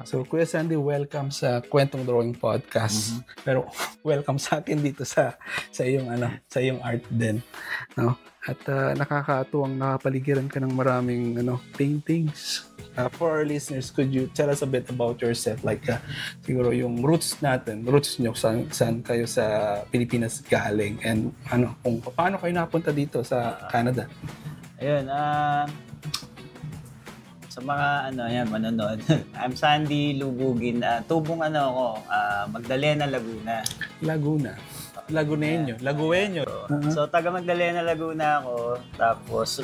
So, Kuya Sandy, welcome sa Kwentong Drawing Podcast. Pero welcome sa akin dito sa iyong art din, no? At nakakatuwang nakapaligiran ka ng maraming paintings. For our listeners, could you tell us a bit about yourself? Like siguro yung roots nyo, saan kayo sa Pilipinas galing, and kung paano kayo napunta dito sa Canada? Ayun, sa mga manonood. I'm Sandy Lubugin. Tubong ako, Magdalena, Laguna. Lagueño. So, taga Magdalena, Laguna ako. Tapos,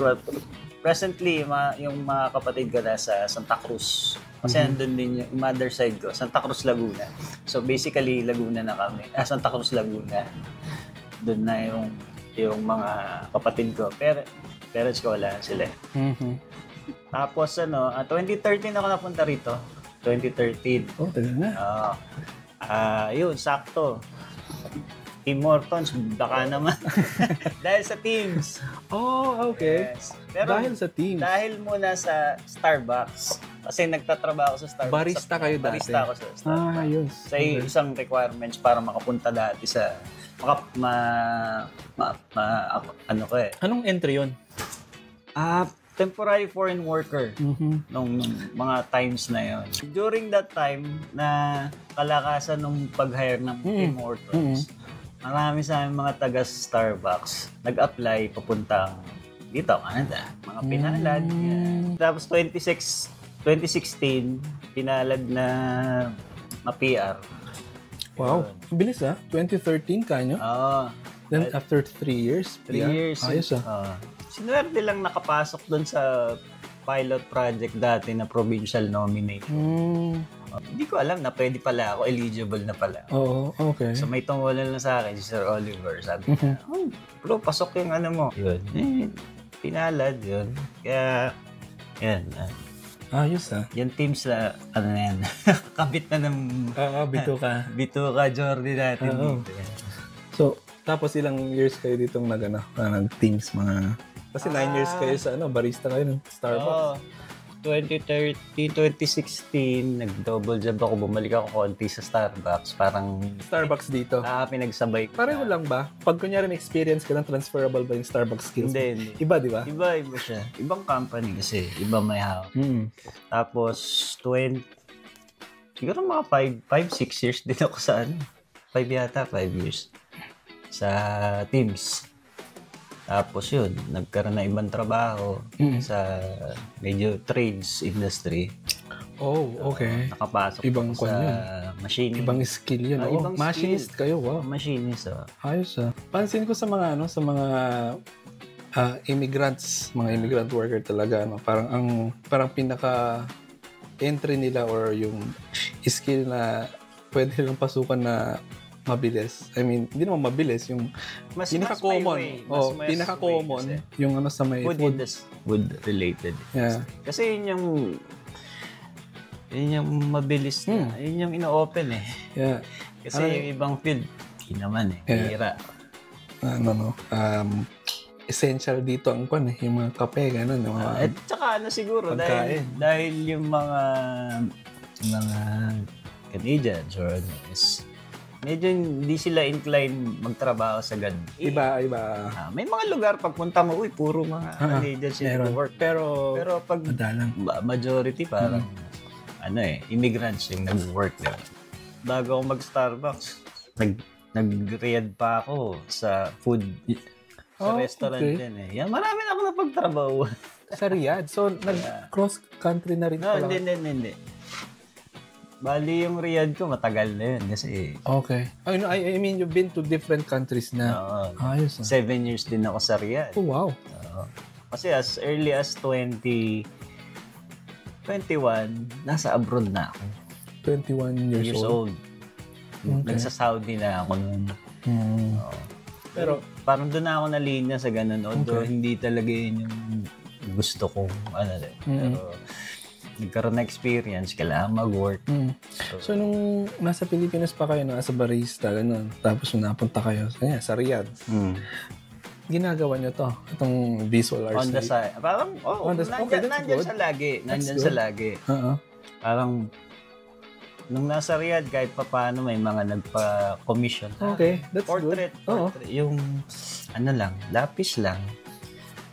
presently, yung mga kapatid ko nasa Santa Cruz. Kasi nandun din yung mother side ko, Santa Cruz, Laguna. So, basically, Laguna na kami. Santa Cruz, Laguna. Doon na yung mga kapatid ko. Parents ko, wala sila. Tapos 2013 ako napunta rito. 2013. Oh, tagal na. Yun, sakto. Team Mortons, baka naman. Dahil sa teams. Oh, okay. Yes. Pero dahil sa teams. Dahil muna sa Starbucks. Kasi nagtatrabaho sa Starbucks. Barista kayo dati? Barista ako sa Starbucks. Yun. Sa isang requirements para makapunta dati sa Anong entry yun? Temporary foreign worker nung mga times na yon. During that time na kalakasan nung pag-hire ng Tim Hortons, marami sa aming mga taga Starbucks nag-apply papuntang dito, Canada. Mga pinalad. Tapos 2016, pinalad na PR. Wow. Bilis 2013 kanyo? Then after 3 years? 3 years. Ayos Sinuwerte lang nakapasok doon sa pilot project dati na provincial nomination. Hindi ko alam na pwede pala ako, eligible na pala. Oo, okay. So may tungwalan na sa akin si Sir Oliver. Sabi niya, bro, pasok yung mo. Yun. Pinalad yun. Kaya, yan. Ayos Yung teams na, yan, kabit na ng... Bituka. Bituka Jordi natin dito. So, tapos ilang years kayo ditong nag-teams mga... Kasi 9 years kayo sa barista kayo ng Starbucks. 2013, 2016, nag-double job ako. Bumalik ako konti sa Starbucks. Parang... Starbucks dito? Pinagsabay ko. Pareho lang ba? Pag kunyari experience ka lang, transferable ba yung Starbucks skills? Hindi. Iba, di ba? Iba siya. Ibang company kasi. Iba may hawak. Tapos, siguro mga 5-6 years din ako sa 5 yata, 5 years. Sa Teams. Tapos yun, nagkaroon na ibang trabaho sa medyo trades industry. Oh, okay. Nakapasok ibang sa machining. Ibang skill yun. Ibang machinist skill. kayo, wow. Machinist, Ayos Pansin ko sa mga immigrants, mga immigrant worker talaga, parang pinaka entry nila or yung skill na pwede lang pasukan na mabilis. I mean, hindi naman mabilis. Yung pinaka-common. Pinaka-common. Yung sa may food. Food-related. Yeah. Kasi yun yung mabilis na. Yun yung ino-open Yeah. Kasi yung ibang field, hindi naman hira. Essential dito ang yung mga kape, gano'n. At saka siguro, dahil yung mga Canadians or medyo hindi sila inclined magtrabaho sa ganun. Iba. May mga lugar pagpunta mo, puro mga Canadians yung work. Pero pag majority parang immigrants yung nag-work there. Bago ako mag-Starbucks, nag-read pa ako sa food sa restaurant din Yan, marami na ako napagtrabaho. Sa Riyadh? So, nag-cross country na rin pala? Hindi. Bali yung Riyadh ko, matagal na yun kasi... Okay. I mean, you've been to different countries na. Ayos 7 years din ako sa Riyadh. Oh, wow. Kasi as early as 2021, nasa abroad na ako. 21 years old. Okay. Nagsa-Saudi na ako noon. Pero parang doon na ako nalinya sa ganun. Although hindi talaga yun yung gusto kong Pero nagkaroon na experience, kailangan mag-work. So, nung nasa Pilipinas pa kayo, nasa barista, gano'n, tapos nung napunta kayo sa Riyadh, ginagawa nyo itong visual arts? On the side. Parang, nandyan sa lagi. Parang, nung nasa Riyadh, kahit pa paano may mga nagpa-commission. Okay, that's portrait, good. Portrait. Yung, lang, lapis lang.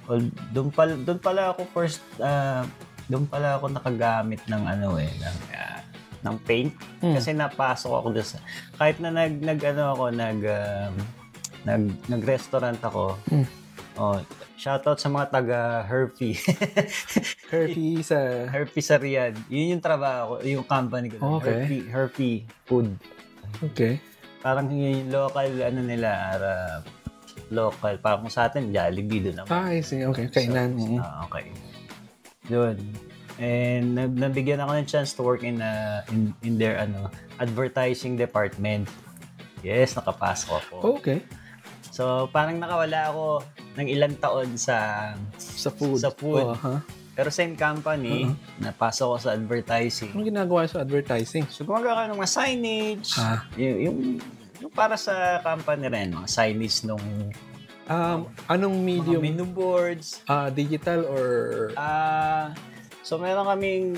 Well, doon pala ako first, doon pala ako nakagamit ng ng paint. Kasi napasok ako doon sa, kahit na nag-restaurant ako, shoutout sa mga taga Herpy. Herpy sa Riyadh. Yun yung trabaho ko, yung company ko. Okay. Herpy Food. Okay. Parang yung local, nila, local. Parang sa atin, Jollibee doon naman. I see. Okay. Kainan. Okay. Yun. And nabigyan ako ng chance to work in their advertising department. Yes, nakapasok ako. Okay. So, parang nakawala ako ng ilang taon sa food. Pero same company, napasok ako sa advertising. Anong ginagawa sa advertising? So, gumagawa ng mga signage. Yung para sa company rin, mga signage nung anong medium? Mga menu boards. Digital or so meron kaming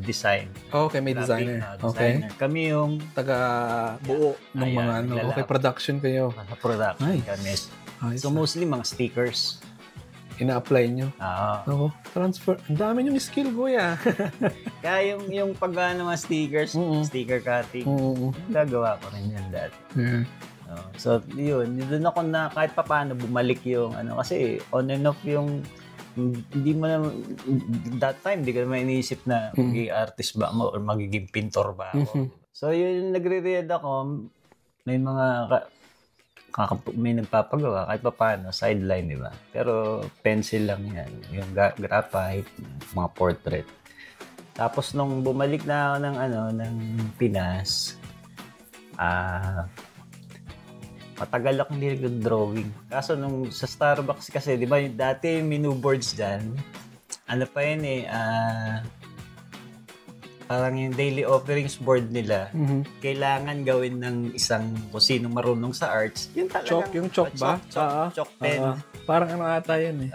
design. Okay, may designer. Okay. Kami yung taga-buo ng mga okay, production kayo. Production kami. So mostly mga stickers. Ina-apply nyo? Oo. Transfer. Ang dami yung skill, kuya. Kaya yung pag mga stickers, sticker cutting, gagawa ko rin yan dati. So, yun. Doon ako na kahit paano bumalik yung kasi on and off yung hindi mo na that time, hindi ka naman iniisip na magiging artist ba mo or magiging pintor ba ako. So, yun, nagre-read ako, may mga may nagpapagawa kahit pa paano, sideline, di ba? Pero pencil lang yan. Yung graphite, mga portrait. Tapos nung bumalik na ako ng Pinas, matagal akong hindi nag-drawing. Kaso nung sa Starbucks kasi, di ba, dati yung menu boards dyan, parang yung daily offerings board nila, kailangan gawin ng isang kung sino marunong sa arts. Yung talagang... Yung chalk ba? Chalk pen. Parang ata yan eh.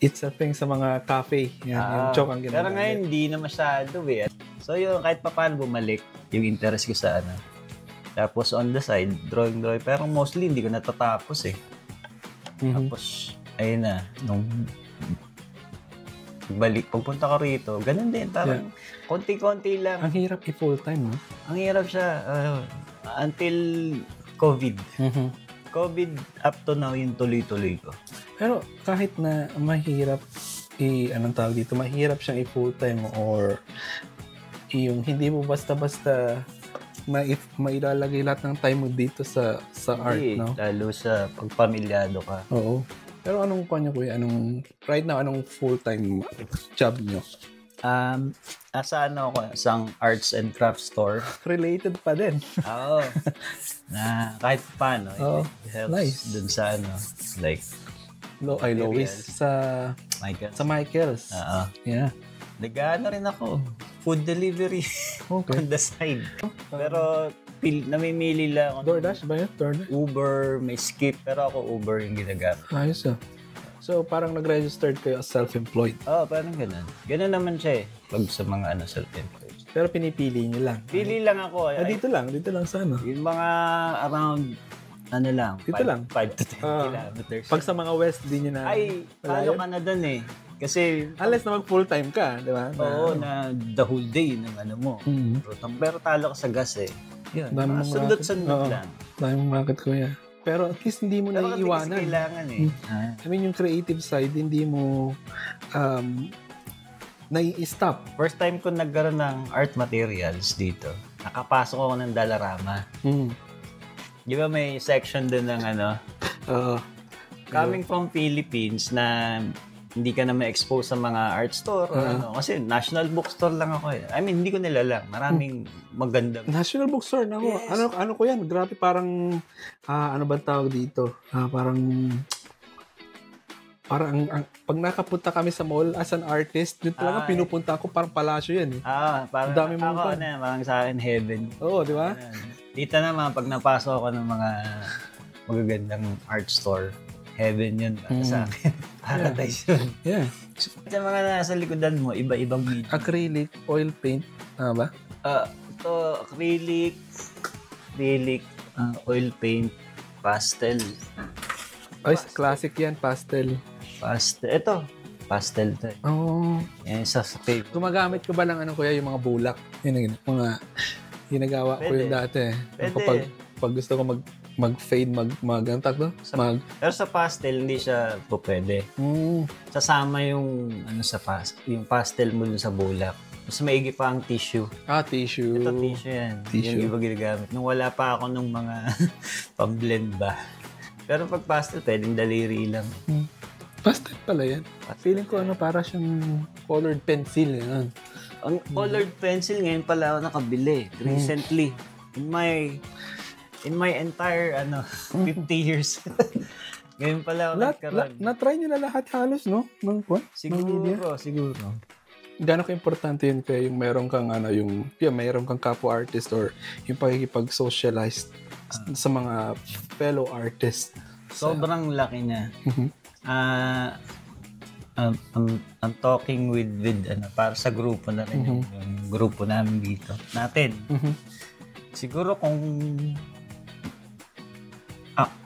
It's a thing sa mga cafe. Yan, yung chalk ang ginagawa. Pero ngayon, hindi na masyado eh. So yun, kahit pa paano bumalik yung interest ko sa Tapos on the side, drawing. Pero mostly, hindi ko natatapos eh. Tapos, ayun na, nung pagpunta ko rito, ganun din. Parang konti-konti lang. Ang hirap i-full-time, no? Ang hirap siya. Until COVID. COVID, up to now, yung tuloy-tuloy ko. Pero kahit na mahirap mahirap siyang i-full-time or yung hindi mo basta-basta mailalagay lahat ng time mo dito sa art, no? Lalo sa pagpamilyado ka. Oo. Pero anong kuya? Right now, anong full-time job nyo? Ako, isang arts and crafts store. Related pa din. Oo. Na kahit paano, it helps nice. Dun sa like, Lois sa Michael's. Yeah. Nag-ano rin ako, food delivery on the side. Pero namimili lang ako. DoorDash ba yun? DoorDash? Uber, may Skip, pero ako Uber yung ginagamit. Ayos ah. So, parang nag-registered kayo as self-employed? Parang ganun. Ganun naman siya eh, pag sa mga self-employed. Pero pinipili nyo lang? Pili lang ako. Dito lang sa Yung mga around, dito lang? 5 to 10 kilometers. Pag sa mga west, di nyo na... Talo ka na dun eh. Kasi... Unless na mag-full-time ka, di ba? Oo, na the whole day ng mo. Pero talo ka sa gas eh. Yun, sundot-sundot lang. Dahil mong racket, kuya. Pero at least hindi mo naiiwanan. Pero kailangan eh. I mean, yung creative side, hindi mo nai-stop. First time ko nagkaroon ng art materials dito, nakapasok ako ng Dalarama. Di ba may section doon ng coming from Philippines na hindi ka na ma-expose sa mga art store or Kasi national bookstore lang ako eh. I mean, hindi ko nilalang. Maraming maganda. National bookstore? Nako. Yes. Ano ko yan? Grabe, parang, ano ba tawag dito? Parang pag nakapunta kami sa mall as an artist, dito talaga pinupunta ako, parang palasyo yan eh. Parang dami mong parang sa akin heaven. Oo, di ba? Dito naman, pag napasok ako ng mga magagandang art store, heaven yun para sa akin. Paradise yun. Yeah. Sa mga nasa likodan mo, iba-ibang medium. Acrylic, oil paint, ba? Ito, acrylic, oil paint, pastel. Ay, classic yan, pastel. Ito, pastel to. Oh. Yan, sa favorite. Gumagamit ko ba ng kuya, yung mga bulak? Yung mga ginagawa ko yung dati. Pwede. Pag gusto ko mag-fade, Pero sa pastel, hindi siya po pwede. Sasama yung yung pastel mo dun sa bulak. Mas maigi pa ang tissue. Tissue. Ito tissue yan. Yung iba ginagamit. Nung wala pa ako nung mga pang-blend ba. Pero pag pastel, pwedeng daliri lang. Pastel pala yan. Feeling ko para siyang colored pencil. Yan. Ang colored pencil ngayon pala ako nakabili. Recently. In my entire 50 years. Ngayon pala ako nagkaroon. Na-try nyo na lahat halos, no? Siguro. Gano'n ka-importante yun kaya yung meron kang meron kang kapwa artist or yung pagkikipag-socialize sa mga fellow artists. Sobrang laki niya. I'm talking with para sa grupo na rin yung grupo namin dito. Natin. Siguro kung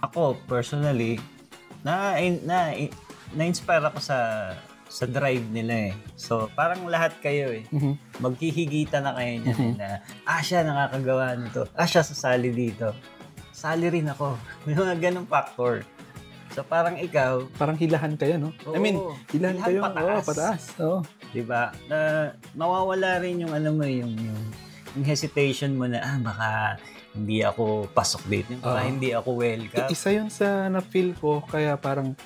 ako personally na-inspire ako sa drive nila eh. So, parang lahat kayo eh. Maghihigitan na kayo niyan na, siya nakakagawa nito. Siya sasali dito. Sali rin ako. May mga ganong factor. So, parang ikaw... Parang hilahan kayo, no? Oo, hilahan kayo. Pataas. Oo. Diba? Na mawawala rin yung yung hesitation mo na, baka hindi ako pasok dito. Baka hindi ako welcome. Isa yun sa na-feel ko, kaya parang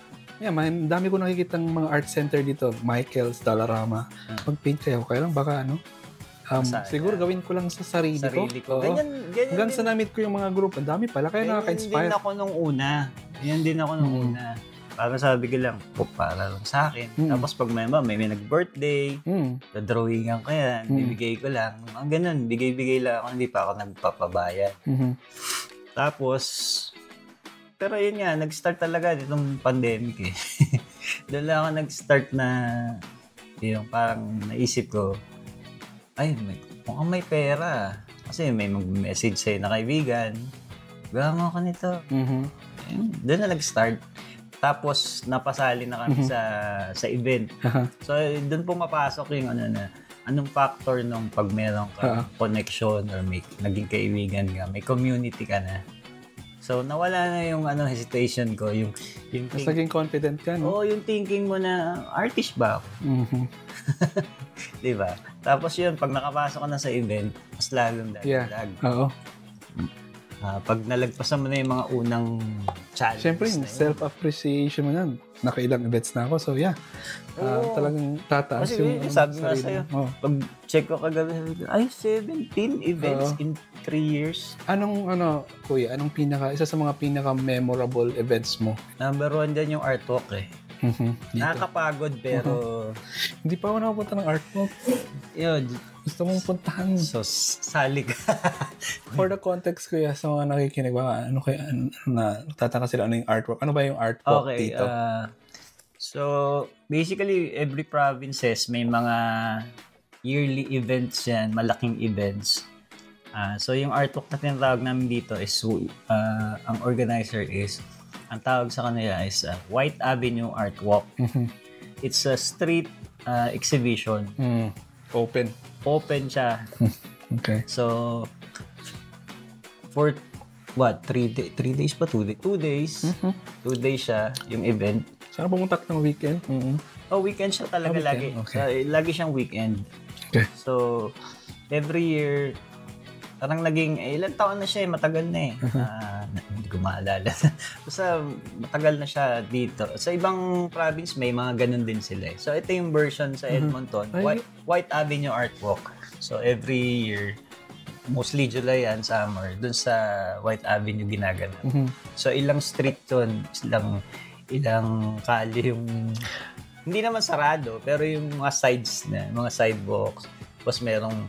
dami ko nakikitang mga art center dito. Michael's, Dollarama. Mag-paint kayo. Kaya lang baka siguro gawin ko lang sa sarili ko. Ganyan hanggang sa na-meet ko yung mga group. Ang dami pala. Kaya nakaka-inspire. Yan din ako nung una. Para sabi ko lang, para lang sa akin. Tapos pag may nag-birthday, drawingan ko yan, bibigay ko lang. Ang ganun, bigay-bigay lang ako. Hindi pa ako nagpapabayad. Tapos, pero yun nga, nag-start talaga itong pandemic eh. Doon lang ako nag-start na yung parang naisip ko, mukhang may pera. Kasi may mag-message sa'yo na kaibigan, gawa mo ako nito. Doon na nag-start. Tapos, napasali na kami sa event. So, doon pumapasok yung anong factor nung pag meron ka connection or naging kaibigan ka, may community ka na. So, nawala na yung hesitation ko. Mas naging confident ka, no? Oo, yung thinking mo na, artist ba ako? Diba? Tapos yun, pag nakapasok ka na sa event, mas lalong dalag. Oo. Pag nalagpasan mo na yung mga unang challenge. Siyempre, self-appreciation mo yan. Nakailang events na ako. So, talagang tataas yung sabi nga sa'yo. Pag check ko kagabi, 17 events in 3 years. Kuya, isa sa mga pinaka-memorable events mo? Number 1 dyan yung artwork eh. Nakakapagod pero... Hindi pa ako nakapunta ng artwork. Yun. Gusto mong puntahan. So, salig. For the context, kuya, sa mga nakikinig, natataka sila ano yung artwork. Ano ba yung artwork dito? So, basically, every provinces may mga yearly events yan, malaking events. So, yung artwork na tinatawag namin dito is, ang organizer is, ang tawag sa kanila is White Avenue Art Walk. It's a street exhibition. Open siya. Okay. So, for 3 days pa? 2 days? 2 days. 2 days siya, yung event. Saan pumunta ng weekend? Weekend siya talaga lagi. Okay. Lagi siyang weekend. Okay. So, every year, parang naging, ilang taon na siya matagal na eh. Hindi ko maalala. Basta matagal na siya dito. Sa ibang province, may mga ganun din sila eh. So, ito yung version sa Edmonton. White Avenue Art Walk. So, every year, mostly July and summer, dun sa White Avenue ginaganap. So, ilang street yun, ilang kali yung, hindi naman sarado, pero yung mga sides na, mga sidewalks. Tapos merong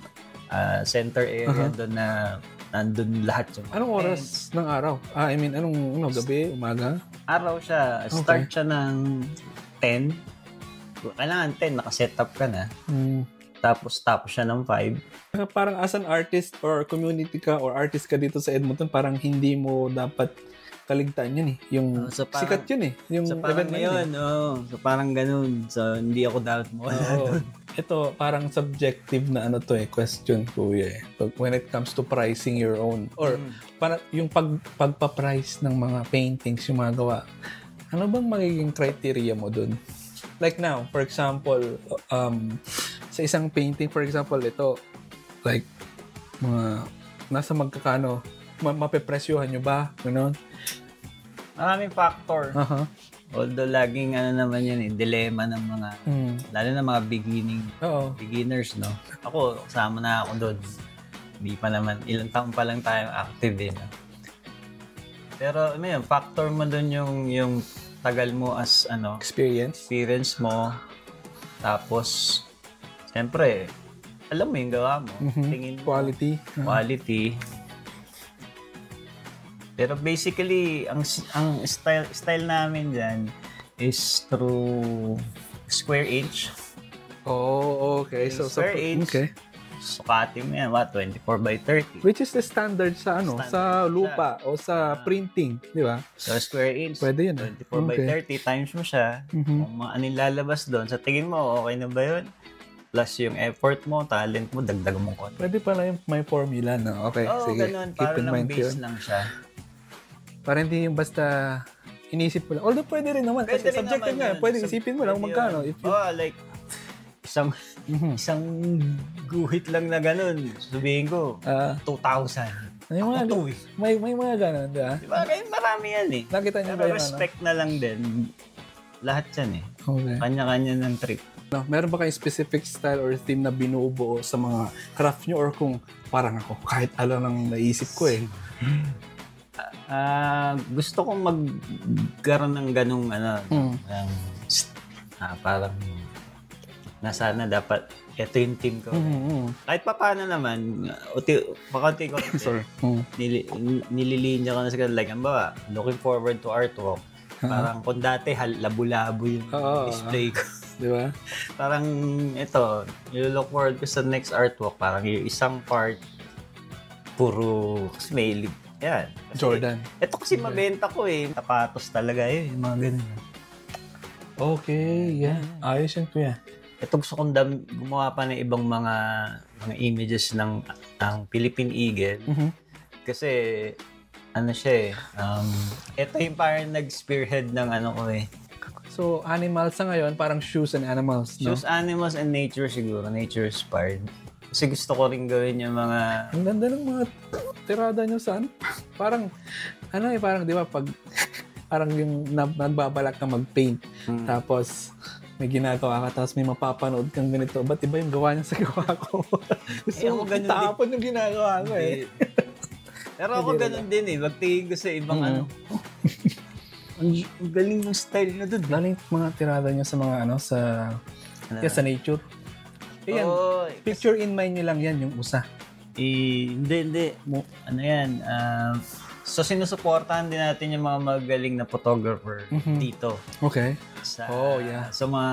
center area doon na nandun lahat yung Anong oras ng araw? I mean, gabi, umaga? Araw siya. Start siya ng 10. Kailangan 10, nakaset up ka na. Tapos siya ng 5. Parang as an artist or community ka or artist ka dito sa Edmonton, parang hindi mo dapat kaligtaan yun eh. Yung so parang, sikat yun eh. Yung so parang ngayon, so parang ganun. So hindi ako dapat mo. Ito, parang subjective na question, kuya eh. When it comes to pricing your own or para yung pagpa-price ng mga paintings yung mga gawa, ano bang magiging criteria mo dun? Like now, for example, sa isang painting, for example, ito, like, mga, nasa magkakano, mapepresyohan nyo ba? Ganon? Maraming factor. Although laging naman yan dilemma ng mga, lalo na mga beginners, no? Ako, kasama na ako doon. Hindi pa naman, ilang taon pa lang tayo active din. No? Pero, factor mo doon yung tagal mo as, experience mo. Tapos, siyempre, alam mo yung gawa mo. Tingin mo. Quality. Pero basically, ang style namin dyan is through square inch. Oh, okay. So square inch. Okay. Sukatin mo yan, 24 by 30. Which is the standard sa sa lupa o sa printing, di ba? So square inch. Pwede yun. 24 by 30 times mo siya. Kung anong lalabas doon, sa tingin mo, okay na ba yun? Plus yung effort mo, talent mo, dagdag mo konti. Pwede pala yung may formula, no? Okay, sige. Ganun. Keep in mind base lang siya. Para hindi yung basta inisip mo lang. Although pwede rin naman. Kasi subjective nga. Pwede isipin mo lang magkano. Like, isang guhit lang na ganun. Sabihin ko, 2,000. May mga ganun, di ba? Diba? Kaya marami yan eh. Nakita niyo ba yung respect na lang din. Lahat yan eh. Okay. Kanya-kanya ng trip. Meron ba kayong specific style or theme na binubuo sa mga craft nyo? Or kung parang ako, kahit alam lang naisip ko eh. Gusto kong magkaroon ng ganung parang nasana dapat ito yung team ko. Kahit pa paano naman, pakunti ko nililinya ko na sa like, looking forward to artwork. Parang kung dati labo-labo yung display ko. Di ba? Parang ito, look forward ko sa next artwork. Parang yung isang part, puro, kasi may yan. Kasi, Jordan. Ito kasi mabenta ko eh. Tapatos talaga yung mga ganun. Okay, yeah. Ayos yun, kuya. Ito gusto kong gumawa pa ng ibang mga images ng Philippine Eagle. Kasi, siya ito yung parang nag-spearhead ng ko eh. So, animals sa ngayon, parang shoes and animals, no? Shoes, animals, and nature siguro. Nature-inspired. Kasi gusto ko rin gawin yung mga... Ang ganda ng mga tirada nyo saan. Parang, parang di ba, pag parang yung nagbabalak ka mag-paint, tapos may ginagawa ka, tapos may mapapanood kang ganito. Ba't iba yung gawa niya sa gawa ko? Gusto mo tapon yung ginagawa ko eh. Pero ako ganun din eh. Magtingin ko sa ibang ang galing ng style na doon. Galing mga tirada niya sa mga sa nature. Ayan, picture in mind nyo lang yan, yung usa. Hindi. Yan? So, sinusuportahan din natin yung mga magaling na photographer dito. Okay. Sa mga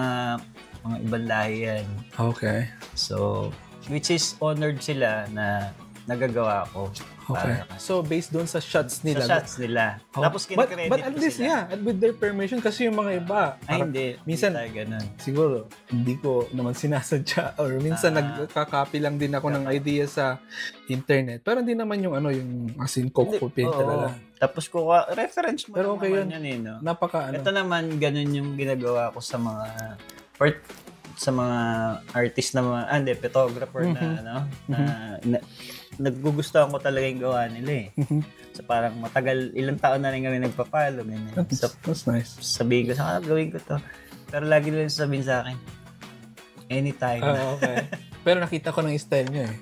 ibang lahi yan. Okay. So, which is honored sila na nagagawa ko. Okay. So, based doon sa shots nila. Tapos kinakredit but at least, with their permission, kasi yung mga iba. Hindi. Minsan, ganun. siguro, hindi ko naman sinasadya. Or minsan, nagkakopy lang din ako ng idea sa internet. Pero hindi naman yung as in, copy talaga. Tapos reference mo pero okay naman yan no? Ito naman, ganun yung ginagawa ko sa mga artist na photographer na nagugustuhan ko talaga yung gawa nila eh. So parang matagal, ilang taon na rin kami nagpa-follow. That's nice. Sabihin ko, saka gawin ko to. Pero lagi nila sabihin sa akin, anytime. Okay. Pero nakita ko ng style niyo eh.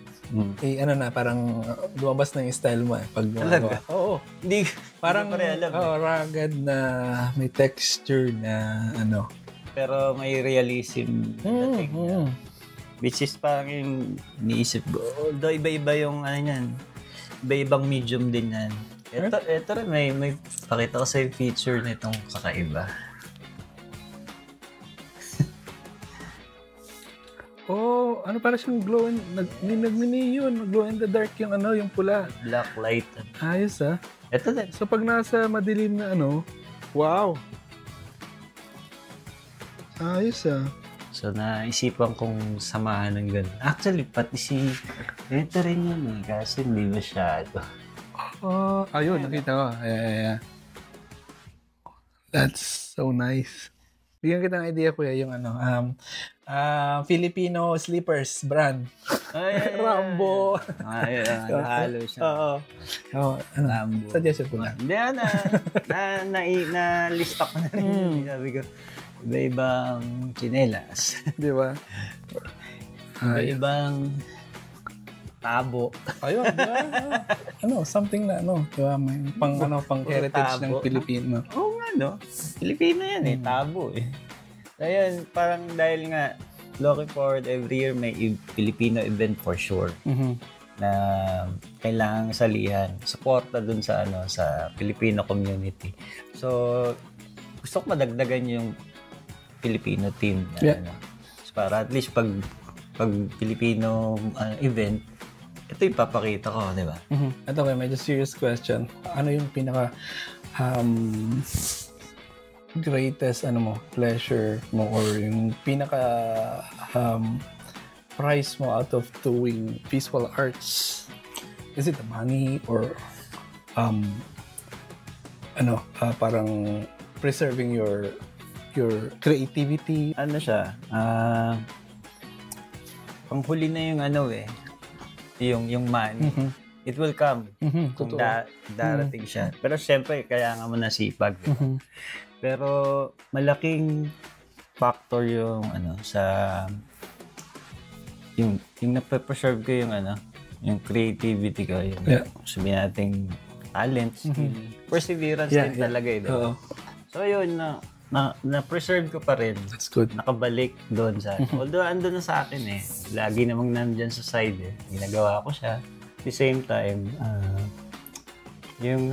Parang lumabas na yung style mo eh. Pag talaga? Oo. Hindi parang alam, rugged na may texture na Pero may realism dating. Which is parang yung niisip ko. Although iba-iba yung yan. Iba-ibang medium din yan. Ito rin, may pakita ko sa feature nitong kakaiba. Oh, ano para siyang glow in, nag-neon, glow in the dark yung yung pula. Black light. Ayos Ito din. So pag nasa madilim na wow. Ayos So naisipan kong samahan ng gano'n. Actually, pati ito rin yun kasi hindi masyado. Ayun, nakita ko. Yeah. That's so nice. Bigyan kita ng idea, kuya, yung Filipino slippers brand. Rambo. Halo siya. Oo. Rambo. Suggestion ko na. Hindi, na-list ko na rin. Sabi ko, iba-ibang chinelas. Di ba? Iba-ibang tabo. Ayun, di ba? Something na, di ba? May pang heritage ng Pilipino. Oo nga, Pilipino yan tabo So, yun, parang dahil nga, looking forward every year may Filipino event for sure. Na kailangang salihan. Suporta dun sa sa Filipino community. So, gusto ko madagdagan yung Filipino team na So, para at least pag Filipino event, ito yung papakita ko, di ba? Ito medyo serious question. Ano yung pinaka greatest pleasure mo or yung pinaka prize mo out of doing visual arts? Is it the money or parang preserving your creativity? Ano siya? Panghuli na yung yung money. It will come kung darating siya. Pero syempre, kaya nga mo nasipag. Pero malaking factor yung sa yung na-preserve ko yung creativity ko, yung sabihin nating talent, skill, perseverance din talaga diba? So yun na-preserve ko pa rin. That's good. Nakabalik doon sa although andun na sa akin lagi namang nandyan sa side ginagawa ko siya. At the same time yung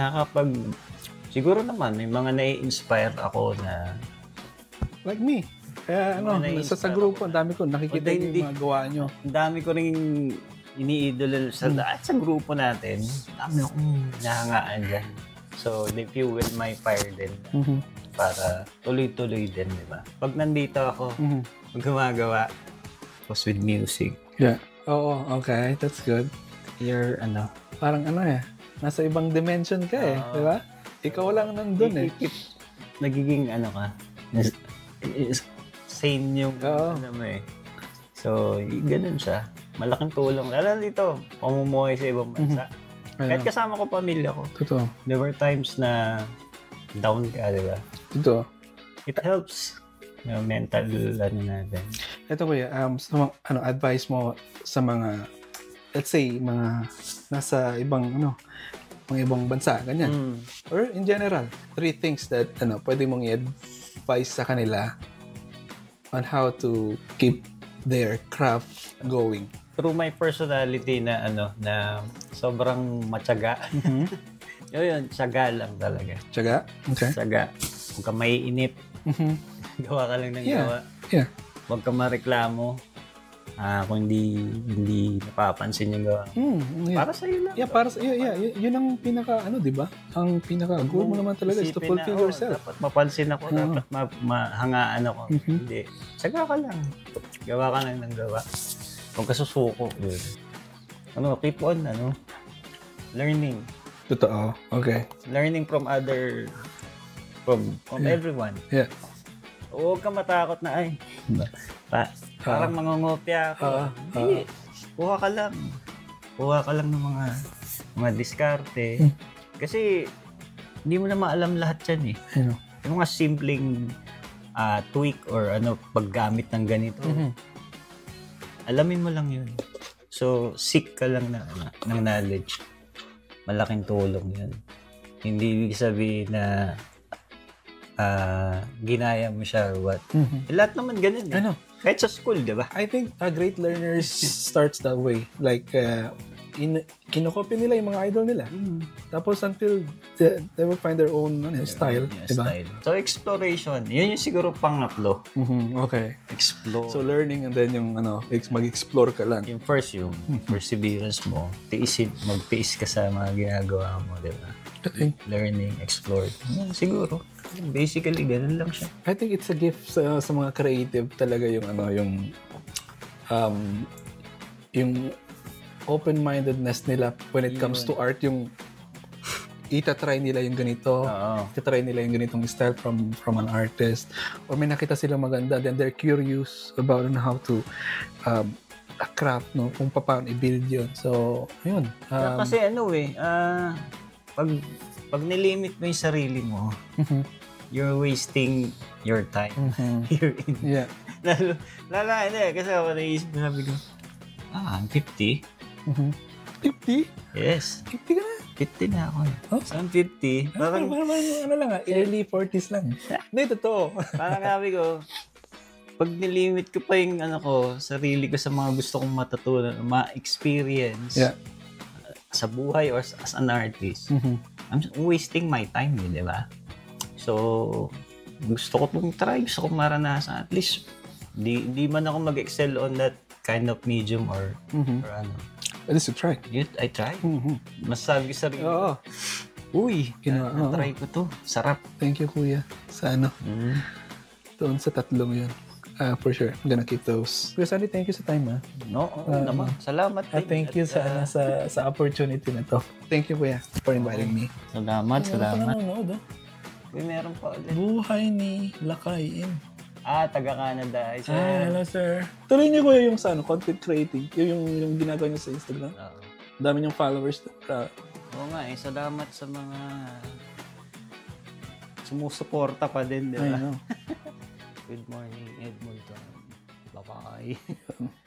siguro naman may mga nai-inspire ako na like me. Kaya sa grupo, ang dami ko nakikita yung mga gawa nyo. Ang dami ko rin iniidolo sa grupo natin. Dami akong nahangaan dyan. So, they fuel my fire din. Para tuloy-tuloy din, di ba? Pag nandito ako, pag gumagawa, was with music. Yeah. Oo, okay. That's good. You're, parang nasa ibang dimension ka di ba? Ikaw lang nandun nagiging ka, sane yung mo So, ganun siya. Malaking tulong. Lalo dito, pamumuhay sa ibang bansa. Kahit kasama ko pamilya ko. Totoo. There were times na down ka, di ba? Totoo. It helps yung mental natin. Ito kuya, advice mo sa mga, let's say, mga nasa ibang, mga ibang bansa, ganyan. Or in general, 3 things that, pwede mong i-advise sa kanila on how to keep their craft going. Through my personality na, na sobrang matyaga. Yun, tsaga lang talaga. Tsaga? Okay. Tsaga. Huwag ka maiinip. Gawa ka lang ng gawa. Yeah. Huwag ka mareklamo. Kung hindi napapansin yung gawa. Para sa iyo lang. Yeah, para sa yun ang pinaka di ba? Ang pinaka goal mo naman talaga is to fulfill yourself. Dapat mapansin ako, dapat mahangaan ako. Hindi. Tsaga ka lang. Gawa ka lang ng gawa. Huwag ka susuko. Keep on, learning. Totoo. Okay. Learning from everyone. Yeah. Huwag ka matakot na, parang mangungopya ako. Hindi. Kuha ka lang. Kuha ka lang ng mga diskarte. Kasi, hindi mo na maalam lahat yan Yung mga simpleng tweak or paggamit ng ganito. Alamin mo lang yun. So, seek ka lang ng knowledge. Malaking tulong yun. Hindi ibig sabihin na ginaya mo siya or what. Lahat naman ganun Kahit sa school, di ba? I think great learners starts that way. Like, kinokopy nila yung mga idol nila. Tapos until they will find their own style. Diba? Style. So, exploration. Yun yung siguro pangatlo. Okay. Explore. So, learning and then yung mag-explore ka lang. Yung first, yung perseverance mo, magtiis ka sa mga ginagawa mo, di ba? Learning, explore. Siguro. Basically, ganun lang siya. I think it's a gift sa mga creative talaga yung yung open-mindedness nila when it comes to art, yung itatry nila yung ganito, itatry nila yung ganitong style from an artist, or may nakita silang maganda, then they're curious about how to craft, no, kung paano i-build yun. So, yun. Kasi pag nilimit mo yung sarili mo, you're wasting your time. Yeah. Hindi. Kasi ako naisip ko, sabi ko, I'm 50. 50? Yes. 50 ka na? 50 na ako. Oh? I'm 50. Parang early 40s lang. Hindi, totoo. Parang sabi ko, pag nilimit ko pa yung sarili ko sa mga gusto kong matutunan, ma-experience sa buhay or as an artist, I'm wasting my time, di ba? So, gusto ko pong try, gusto kong maranasan. At least, di man ako mag-excel on that kind of medium or ano. At least you try. I try. Masasabi ko sa sarili. Oo. Uy, try ko to. Sarap. Thank you, kuya. Sa doon sa tatlong yun. For sure. I'm gonna keep those. Kuya Sandy, thank you sa time, ha? No, naman. Salamat. Thank you sa opportunity na to. Thank you, kuya, for inviting me. Salamat. Nanonood, Uy, meron pa ulit. Buhay ni Lakayin. Taga-Canada. Hello, sir. Tuloy niyo, kuya, yung content creating. Yung ginagawa niyo sa Instagram. Dami niyong followers. Oo nga, salamat sa mga sumusuporta pa din, di ba? I know. Good morning, Edmonton. Bye-bye.